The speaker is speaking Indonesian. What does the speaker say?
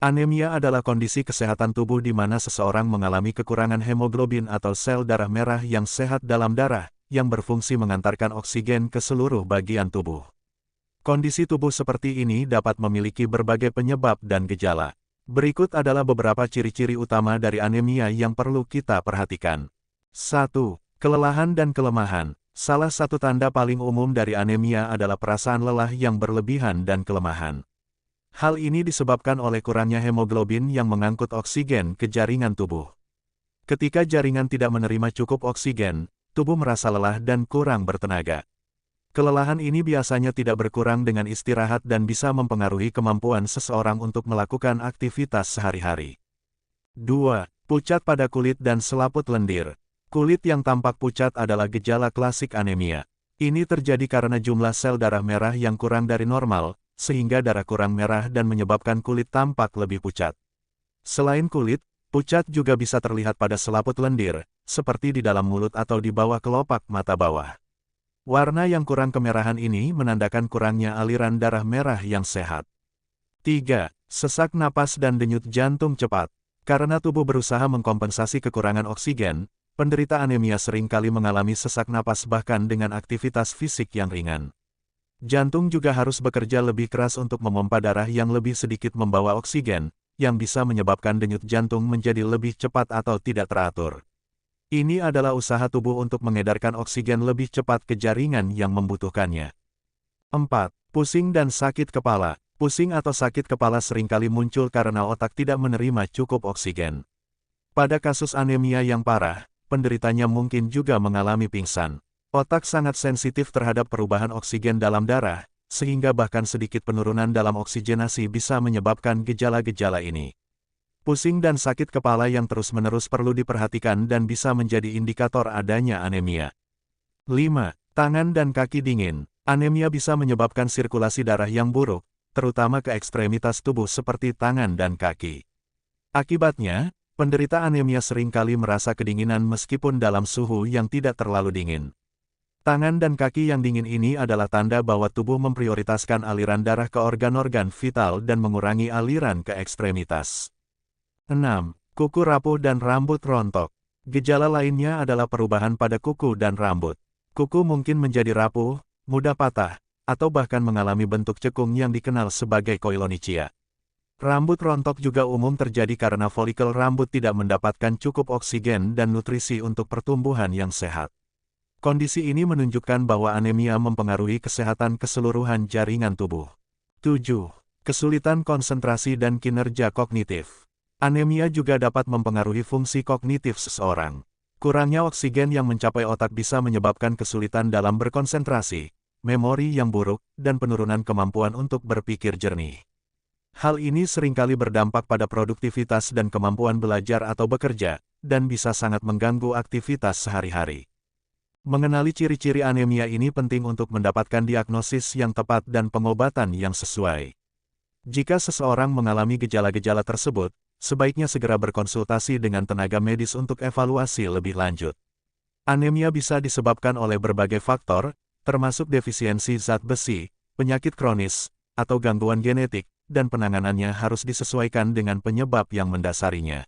Anemia adalah kondisi kesehatan tubuh di mana seseorang mengalami kekurangan hemoglobin atau sel darah merah yang sehat dalam darah, yang berfungsi mengantarkan oksigen ke seluruh bagian tubuh. Kondisi tubuh seperti ini dapat memiliki berbagai penyebab dan gejala. Berikut adalah beberapa ciri-ciri utama dari anemia yang perlu kita perhatikan. 1. Kelelahan dan kelemahan. Salah satu tanda paling umum dari anemia adalah perasaan lelah yang berlebihan dan kelemahan. Hal ini disebabkan oleh kurangnya hemoglobin yang mengangkut oksigen ke jaringan tubuh. Ketika jaringan tidak menerima cukup oksigen, tubuh merasa lelah dan kurang bertenaga. Kelelahan ini biasanya tidak berkurang dengan istirahat dan bisa mempengaruhi kemampuan seseorang untuk melakukan aktivitas sehari-hari. 2. Pucat pada kulit dan selaput lendir. Kulit yang tampak pucat adalah gejala klasik anemia. Ini terjadi karena jumlah sel darah merah yang kurang dari normal, sehingga darah kurang merah dan menyebabkan kulit tampak lebih pucat. Selain kulit, pucat juga bisa terlihat pada selaput lendir, seperti di dalam mulut atau di bawah kelopak mata bawah. Warna yang kurang kemerahan ini menandakan kurangnya aliran darah merah yang sehat. 3. Sesak napas dan denyut jantung cepat. Karena tubuh berusaha mengkompensasi kekurangan oksigen, penderita anemia seringkali mengalami sesak napas bahkan dengan aktivitas fisik yang ringan. Jantung juga harus bekerja lebih keras untuk memompa darah yang lebih sedikit membawa oksigen, yang bisa menyebabkan denyut jantung menjadi lebih cepat atau tidak teratur. Ini adalah usaha tubuh untuk mengedarkan oksigen lebih cepat ke jaringan yang membutuhkannya. 4. Pusing dan sakit kepala. Pusing atau sakit kepala seringkali muncul karena otak tidak menerima cukup oksigen. Pada kasus anemia yang parah, penderitanya mungkin juga mengalami pingsan. Otak sangat sensitif terhadap perubahan oksigen dalam darah, sehingga bahkan sedikit penurunan dalam oksigenasi bisa menyebabkan gejala-gejala ini. Pusing dan sakit kepala yang terus-menerus perlu diperhatikan dan bisa menjadi indikator adanya anemia. 5. Tangan dan kaki dingin. Anemia bisa menyebabkan sirkulasi darah yang buruk, terutama ke ekstremitas tubuh seperti tangan dan kaki. Akibatnya, penderita anemia seringkali merasa kedinginan meskipun dalam suhu yang tidak terlalu dingin. Tangan dan kaki yang dingin ini adalah tanda bahwa tubuh memprioritaskan aliran darah ke organ-organ vital dan mengurangi aliran ke ekstremitas. 6. Kuku rapuh dan rambut rontok. Gejala lainnya adalah perubahan pada kuku dan rambut. Kuku mungkin menjadi rapuh, mudah patah, atau bahkan mengalami bentuk cekung yang dikenal sebagai koilonychia. Rambut rontok juga umum terjadi karena folikel rambut tidak mendapatkan cukup oksigen dan nutrisi untuk pertumbuhan yang sehat. Kondisi ini menunjukkan bahwa anemia mempengaruhi kesehatan keseluruhan jaringan tubuh. 7. Kesulitan konsentrasi dan kinerja kognitif. Anemia juga dapat mempengaruhi fungsi kognitif seseorang. Kurangnya oksigen yang mencapai otak bisa menyebabkan kesulitan dalam berkonsentrasi, memori yang buruk, dan penurunan kemampuan untuk berpikir jernih. Hal ini seringkali berdampak pada produktivitas dan kemampuan belajar atau bekerja, dan bisa sangat mengganggu aktivitas sehari-hari. Mengenali ciri-ciri anemia ini penting untuk mendapatkan diagnosis yang tepat dan pengobatan yang sesuai. Jika seseorang mengalami gejala-gejala tersebut, sebaiknya segera berkonsultasi dengan tenaga medis untuk evaluasi lebih lanjut. Anemia bisa disebabkan oleh berbagai faktor, termasuk defisiensi zat besi, penyakit kronis, atau gangguan genetik, dan penanganannya harus disesuaikan dengan penyebab yang mendasarinya.